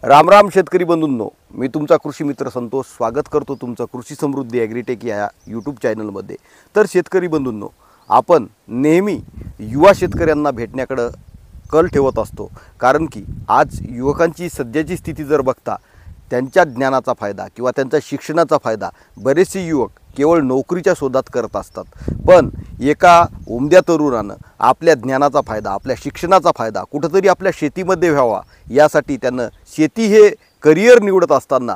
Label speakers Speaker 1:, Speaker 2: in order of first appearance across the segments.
Speaker 1: राम राम शेतकरी बंधूंनो, मी तुमचा कृषी मित्र संतोष स्वागत करतो तुमचं कृषी समृद्धी ॲग्रीटेक या यूट्यूब चॅनलमध्ये। तर शेतकरी बंधूंनो, आपण नेहमी युवा शेतकऱ्यांना भेटण्याकडे कल ठेवत असतो, कारण की आज युवकांची सध्याची स्थिती जर बघता त्यांच्या ज्ञानाचा फायदा किंवा त्यांच्या शिक्षणाचा फायदा बरेचसे युवक केवळ नोकरीच्या शोधात करत असतात। पण एका उमद्या तरुणानं आपल्या ज्ञानाचा फायदा, आपल्या शिक्षणाचा फायदा कुठेतरी आपल्या शेतीमध्ये व्हावा यासाठी त्यानं शेती हे करिअर निवडत असताना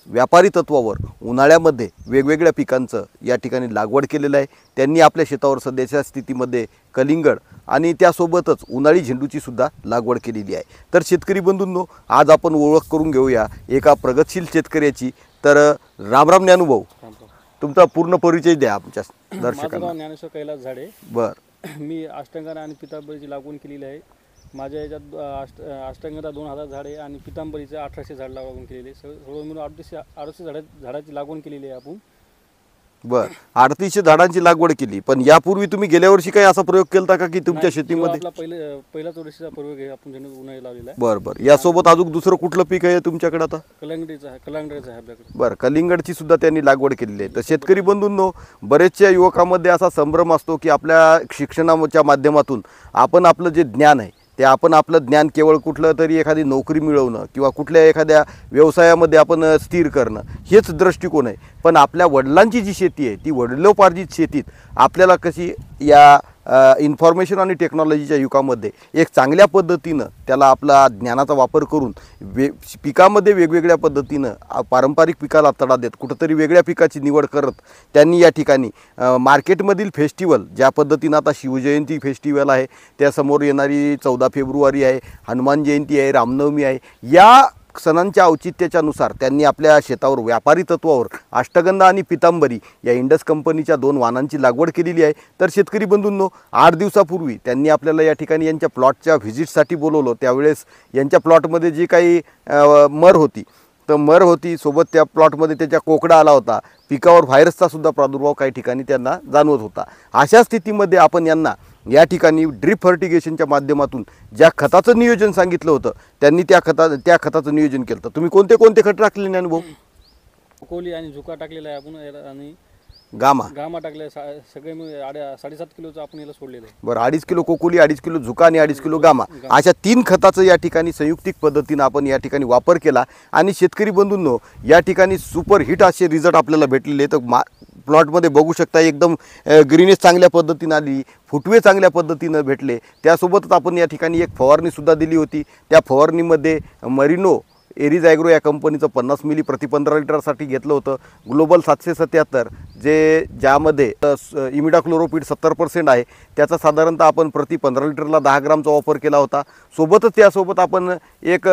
Speaker 1: व्यापारी तत्वावर उन्हाळ्यामध्ये वेगवेगळ्या पिकांचं या ठिकाणी लागवड केलेलं आहे। त्यांनी आपल्या शेतावर सध्याच्या स्थितीमध्ये कलिंगड आणि त्यासोबतच उन्हाळी झेंडूची सुद्धा लागवड केलेली आहे। तर शेतकरी बंधूंनो, आज आपण ओळख करून घेऊया एका प्रगतशील शेतकऱ्याची। तर राम राम ज्ञानुभव, तुमचा पूर्ण परिचय द्या आमच्या दर्शकांना।
Speaker 2: माझं नाव ज्ञानेश्वर कैलास झाडे। मी अष्टांगरा आणि पितांबरीची लागवड केलेली आहे। माझ्या याच्यात अष्टांगरा 2000 झाडे आणि पितांबरीचे 1800 झाड लागवड केलेली आहे। सर्व मिळून 3800 झाडाची लागवड केलेली आहे आपण।
Speaker 1: 3800 झाडांची लागवड केली। पण यापूर्वी तुम्ही गेल्या वर्षी काही असा प्रयोग केलता का की तुमच्या शेतीमध्ये?
Speaker 2: आपला पहिलाच वर्षीचा प्रयोग आहे, आपण झेंडू उन्हाळी लावलेला आहे।
Speaker 1: बरं यासोबत अजून दुसरं कुठलं पीक आहे तुमच्याकडे आता?
Speaker 2: कलिंगडीचं आहे आपल्याकडे।
Speaker 1: बरं, कलिंगडची सुद्धा त्यांनी लागवड केलेली आहे। तर शेतकरी बंधूंनो, बरेचशा युवकांमध्ये असा संभ्रम असतो की आपल्या शिक्षणाच्या माध्यमातून आपण आपलं जे ज्ञान आहे ते आपण आपलं ज्ञान केवळ कुठलं तरी एखादी नोकरी मिळवणं किंवा कुठल्या एखाद्या व्यवसायामध्ये आपण स्थिर करणं हेच दृष्टिकोन आहे। पण आपल्या वडिलांची जी शेती आहे ती वडिलोपार्जित शेतीत आपल्याला कशी या इन्फॉर्मेशन आणि टेक्नॉलॉजीच्या युगामध्ये एक चांगल्या पद्धतीनं त्याला आपला ज्ञानाचा वापर करून पिकामध्ये वेगवेगळ्या पद्धतीनं पारंपरिक पिकाला तडा देत कुठंतरी वेगळ्या पिकाची निवड करत त्यांनी या ठिकाणी मार्केटमधील फेस्टिवल ज्या पद्धतीनं आता शिवजयंती फेस्टिवल आहे, त्यासमोर येणारी 14 फेब्रुवारी आहे, हनुमान जयंती आहे, रामनवमी आहे, या सणांच्या औचित्याच्यानुसार त्यांनी आपल्या शेतावर व्यापारी तत्वावर अष्टगंधा आणि पितांबरी या इंडस कंपनीच्या 2 वाहनांची लागवड केलेली आहे। तर शेतकरी बंधूंनो, 8 दिवसापूर्वी त्यांनी आपल्याला या ठिकाणी यांच्या प्लॉटच्या व्हिजिटसाठी बोलवलं। त्यावेळेस यांच्या प्लॉटमध्ये जी काही मर होती सोबत त्या प्लॉटमध्ये त्याच्या कोकडा आला होता, पिकावर व्हायरसचा सुद्धा प्रादुर्भाव काही ठिकाणी त्यांना जाणवत होता। अशा स्थितीमध्ये आपण यांना या ठिकाणी ड्रिप फर्टिगेशनच्या माध्यमातून ज्या खताचं नियोजन सांगितलं होतं त्यांनी त्या खताचं नियोजन केलं होतं। तुम्ही कोणते खत टाकले अनुभव?
Speaker 2: कोली आणि झुका टाकलेला आहे आपण आणि गामा टाकले, सगळे 7.5 किलोचं आपण याला सोडलेलं आहे।
Speaker 1: बरं, 2.5 किलो कोकोली, 2.5 किलो झुका आणि 2.5 किलो गामा अशा 3 खताचं या ठिकाणी संयुक्तिक पद्धतीनं आपण या ठिकाणी वापर केला आणि शेतकरी बंधूंनो, या ठिकाणी सुपर हिट असे रिझल्ट आपल्याला भेटलेले। तर प्लॉटमध्ये बघू शकता एकदम ग्रीनेस चांगल्या पद्धतीनं आली, फुटवे चांगल्या पद्धतीनं भेटले। त्यासोबतच आपण या ठिकाणी एक फवारणीसुद्धा दिली होती। त्या फवारणीमध्ये मरिनो एरिज ॲग्रो या कंपनीचं 50 मिली प्रति 15 लिटरसाठी घेतलं होतं। ग्लोबल 777 ज्यामध्ये इमिडाक्लोरोपिड 70% आहे, त्याचा साधारणतः आपण प्रति 15 लिटरला 10 ग्रामचा वापर केला होता। त्यासोबत आपण एक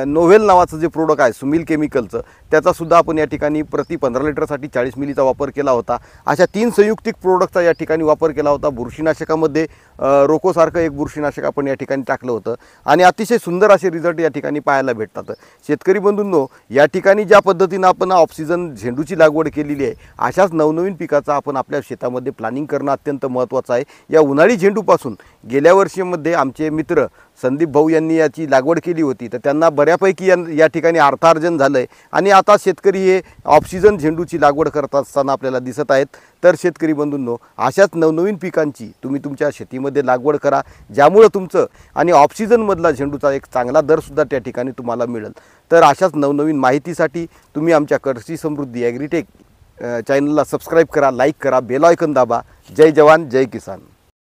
Speaker 1: नोव्हेल नावाचं जे प्रोडक्ट आहे सुमिल केमिकलचं, त्याचासुद्धा आपण या ठिकाणी प्रति 15 लिटरसाठी 40 मिलीचा वापर केला होता। अशा 3 संयुक्तिक प्रोडक्टचा या ठिकाणी वापर केला होता। बुरशीनाशकामध्ये रोकोसारखं एक बुरशीनाशक आपण या ठिकाणी टाकलं होतं आणि अतिशय सुंदर असे रिझल्ट या ठिकाणी पाहायला भेटतात। शेतकरी बंधूंनो, या ठिकाणी ज्या पद्धतीनं आपण ऑक्सिजन झेंडूची लागवड केलेली आहे अशाच नवनवीन पिकाचं आपण आपल्या शेतामध्ये प्लॅनिंग करणं अत्यंत महत्त्वाचं आहे। या उन्हाळी झेंडूपासून गेल्या वर्षीमध्ये आमचे मित्र संदीप भाऊ यांनी याची लागवड केली होती, तर त्यांना बऱ्यापैकी या ठिकाणी अर्थार्जन झालं आहे आणि आता शेतकरी हे ऑक्सिजन झेंडूची लागवड करत असताना आपल्याला दिसत आहेत। तर शेतकरी बंधूंनो, अशाच नवनवीन पिकांची तुम्ही तुमच्या शेतीमध्ये लागवड करा, ज्यामुळं तुमचं आणि ऑक्सिजनमधला झेंडूचा एक चांगला दरसुद्धा त्या ठिकाणी तुम्हाला मिळेल। तर अशाच नवनवीन माहितीसाठी तुम्ही आमच्या कृषी समृद्धी ॲग्रीटेक चॅनलला सबस्क्राईब करा, लाईक करा, बेल आयकॉन दाबा। जय जवान जय किसान।